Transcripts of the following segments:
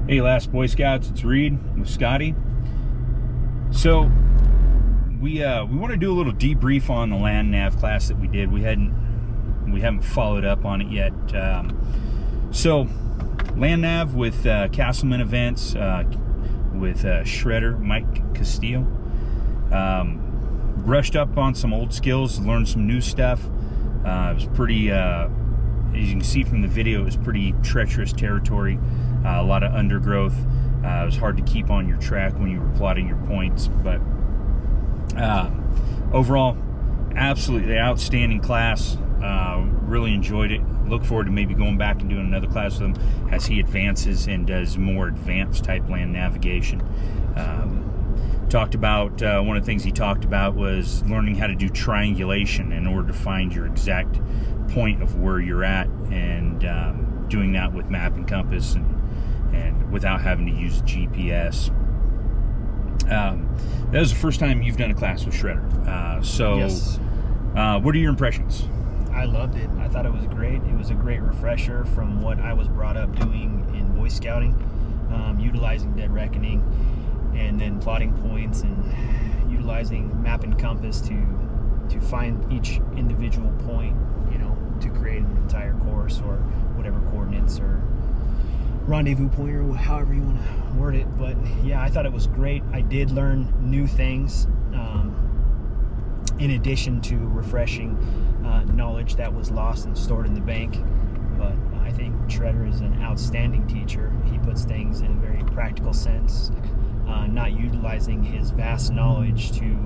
Hey, Last Boy Scouts, it's Reed with Scotty. So we want to do a little debrief on the land nav class that we did. We haven't followed up on it yet. So land nav with Castlemen Events with Shredder Mike Castillo. Brushed up on some old skills, learned some new stuff. It was pretty, as you can see from the video, it was pretty treacherous territory. A lot of undergrowth. It was hard to keep on your track when you were plotting your points, but overall, absolutely outstanding class. Really enjoyed it. Look forward to maybe going back and doing another class with him as he advances and does more advanced type land navigation. Talked about, one of the things he talked about was learning how to do triangulation in order to find your exact point of where you're at, and doing that with map and compass and without having to use GPS. That was the first time you've done a class with Shredder. So yes. What are your impressions? I loved it. I thought it was great. It was a great refresher from what I was brought up doing in Boy Scouting, utilizing Dead Reckoning, and then plotting points and utilizing map and compass to find each individual point, you know, to create an entire course or whatever coordinates or rendezvous point or however you want to word it. But yeah, I thought it was great. I did learn new things in addition to refreshing knowledge that was lost and stored in the bank. But I think Shredder is an outstanding teacher. He puts things in a very practical sense, not utilizing his vast knowledge to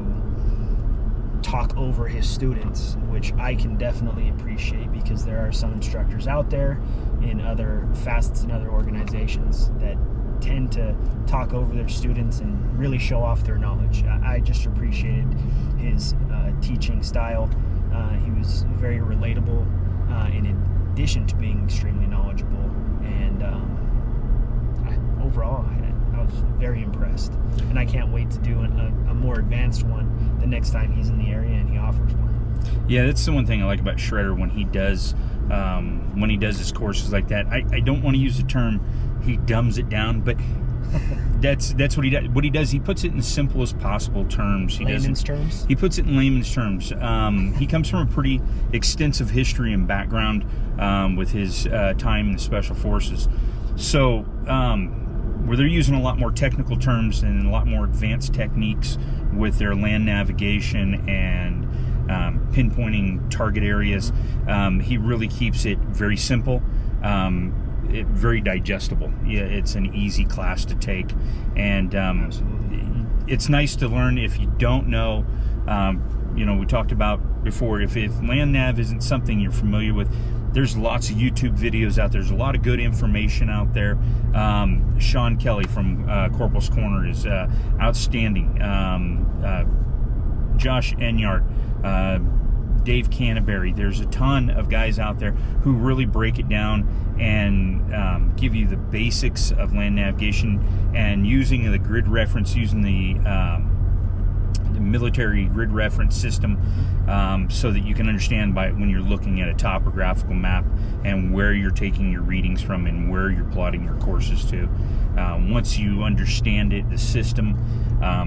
talk over his students, which I can definitely appreciate, because there are some instructors out there in other facets and other organizations that tend to talk over their students and really show off their knowledge. I just appreciated his teaching style. He was very relatable in addition to being extremely knowledgeable, and overall I was very impressed, and I can't wait to do a more advanced one the next time he's in the area and he offers one. Yeah, that's the one thing I like about Shredder when he does his courses like that. I don't want to use the term he dumbs it down, but that's what he does. What he does, he puts it in the simplest possible terms. Layman's terms? He puts it in layman's terms. He comes from a pretty extensive history and background with his time in the Special Forces. So where they're using a lot more technical terms and a lot more advanced techniques with their land navigation and pinpointing target areas, he really keeps it very simple, very digestible. Yeah, it's an easy class to take, and it's nice to learn if you don't know. You know, we talked about before, if land nav isn't something you're familiar with, there's lots of YouTube videos out there. There's a lot of good information out there. Sean Kelly from Corporal's Corner is outstanding. Josh Enyart, Dave Canterbury. There's a ton of guys out there who really break it down and give you the basics of land navigation, and using the grid reference, using the military grid reference system, so that you can understand when you're looking at a topographical map and where you're taking your readings from and where you're plotting your courses to. Once you understand it, the system,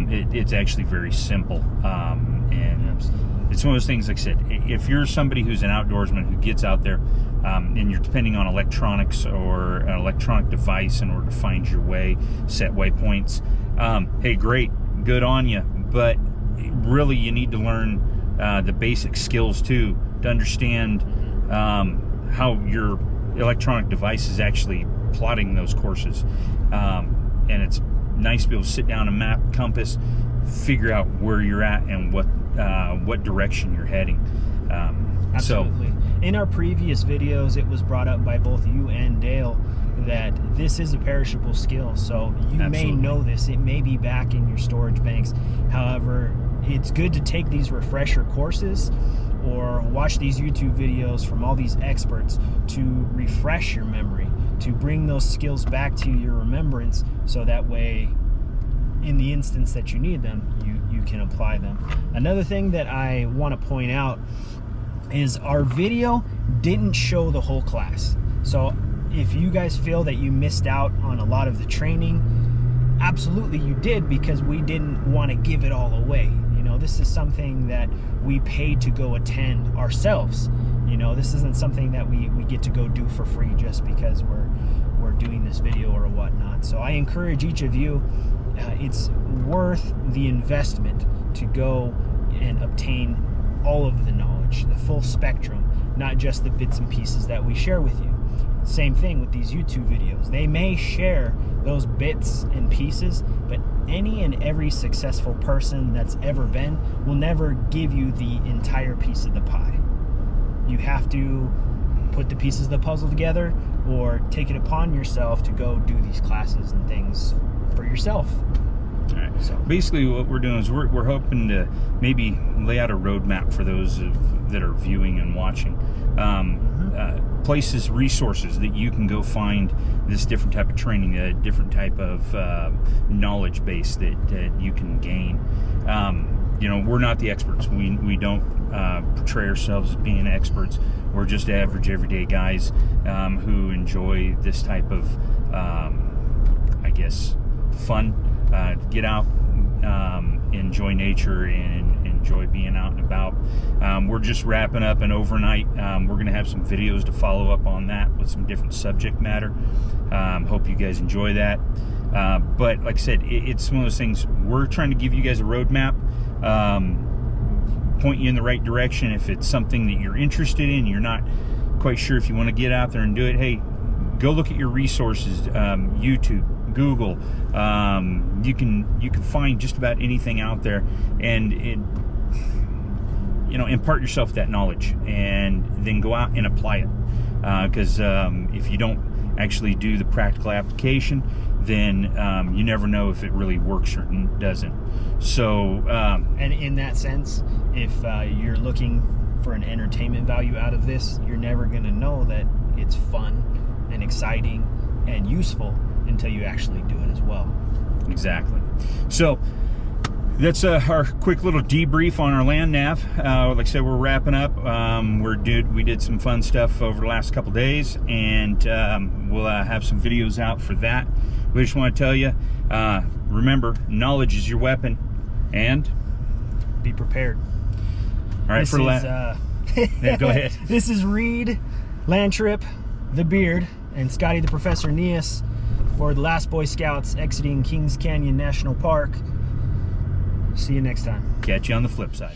it's actually very simple, and Absolutely. It's one of those things, like I said, if you're somebody who's an outdoorsman who gets out there and you're depending on electronics or an electronic device in order to find your way, set waypoints, hey, great, good on you. But really, you need to learn the basic skills too, to understand how your electronic device is actually plotting those courses. And it's nice to be able to sit down and map, compass, figure out where you're at and what direction you're heading. Absolutely. So, in our previous videos, it was brought up by both you and Dale that this is a perishable skill. So you may know this, it may be back in your storage banks. However, it's good to take these refresher courses or watch these YouTube videos from all these experts to refresh your memory, to bring those skills back to your remembrance, so that way in the instance that you need them, you can apply them. Another thing that I want to point out is our video didn't show the whole class. So if you guys feel that you missed out on a lot of the training, absolutely you did, because we didn't want to give it all away. You know, this is something that we paid to go attend ourselves. You know, this isn't something that we get to go do for free just because we're doing this video or whatnot. So I encourage each of you, it's worth the investment to go and obtain all of the knowledge, the full spectrum, not just the bits and pieces that we share with you. Same thing with these YouTube videos. They may share those bits and pieces, but any and every successful person that's ever been will never give you the entire piece of the pie. You have to put the pieces of the puzzle together, or take it upon yourself to go do these classes and things for yourself. All right. So basically what we're doing is we're hoping to maybe lay out a roadmap for those that are viewing and watching. Places, resources that you can go find this different type of training, a different type of knowledge base that you can gain. You know, we're not the experts. We don't portray ourselves as being experts. We're just average, everyday guys who enjoy this type of, I guess, fun. Get out, enjoy nature, and enjoy being out and about. We're just wrapping up an overnight. We're going to have some videos to follow up on that with some different subject matter. Hope you guys enjoy that. But like I said, it's one of those things. We're trying to give you guys a roadmap, point you in the right direction. If it's something that you're interested in, you're not quite sure if you want to get out there and do it, hey, go look at your resources, YouTube, Google. You can find just about anything out there, and you know, impart yourself that knowledge, and then go out and apply it. Because if you don't actually do the practical application, then you never know if it really works or doesn't. So, and in that sense, if you're looking for an entertainment value out of this, you're never going to know that it's fun and exciting and useful until you actually do it as well. Exactly. So that's our quick little debrief on our land nav. Like I said, we're wrapping up. We did some fun stuff over the last couple days, and we'll have some videos out for that. We just want to tell you, remember, knowledge is your weapon, and be prepared. All right, yeah, go ahead. This is Reed, Landtrip, the Beard, and Scotty the Professor Neas for the Last Boy Scouts exiting Kings Canyon National Park. See you next time. Catch you on the flip side.